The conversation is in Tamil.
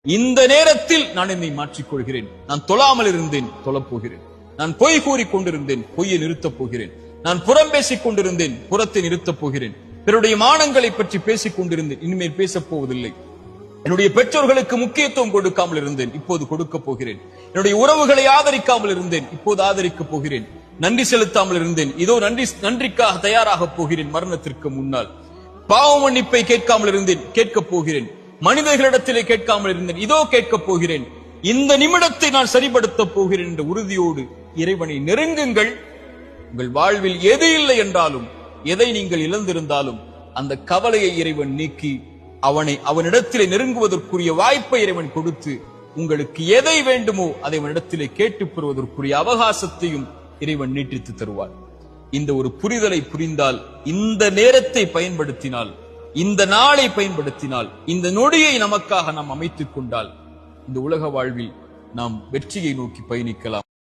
இந்த நேரத்தில் நான் என்னை மாற்றிக்கொள்கிறேன். நான் தொழாமல் இருந்தேன், தொழப்போகிறேன். நான் பொய் கூறிக் கொண்டிருந்தேன், பொய்யை நிறுத்தப் போகிறேன். நான் புறம் பேசிக் கொண்டிருந்தேன், புறத்தை நிறுத்தப் போகிறேன். பிறருடைய மானங்களை பற்றி பேசிக் கொண்டிருந்தேன், இனிமேல் பேசப் போவதில்லை. என்னுடைய பெற்றோர்களுக்கு முக்கியத்துவம் கொடுக்காமல் இருந்தேன், இப்போது கொடுக்க போகிறேன். என்னுடைய உறவுகளை ஆதரிக்காமல் இருந்தேன், இப்போது ஆதரிக்கப் போகிறேன். நன்றி செலுத்தாமல் இருந்தேன், இதோ நன்றிக்காக தயாராக போகிறேன். மரணத்திற்கு முன்னால் பாவ மன்னிப்பை கேட்காமல் இருந்தேன், கேட்கப் போகிறேன். மனிதர்களிடத்திலே கேட்காமல் இருந்தேன், இதோ கேட்கப் போகிறேன். இந்த நிமிடத்தை நான் சரிபடுத்தப் போகிறேன் என்ற உறுதியோடு இறைவனை நெருங்குங்கள். உங்கள் வாழ்வில் எது இல்லை என்றாலும், எதை நீங்கள் இழந்திருந்தாலும் அந்த கவலையை இறைவன் நீக்கி அவனிடத்திலே நெருங்குவதற்குரிய வாய்ப்பை இறைவன் கொடுத்து, உங்களுக்கு எதை வேண்டுமோ அதை அவனிடத்திலே கேட்டுப் பெறுவதற்குரிய அவகாசத்தையும் இறைவன் நீட்டித்து தருவார். இந்த ஒரு புரிதலை புரிந்தால், இந்த நேரத்தை பயன்படுத்தினால், இந்த நாளை பயன்படுத்தினால், இந்த நொடியை நமக்காக நாம் அமைத்துக் கொண்டால், இந்த உலக வாழ்வில் நாம் வெற்றியை நோக்கி பயணிக்கலாம்.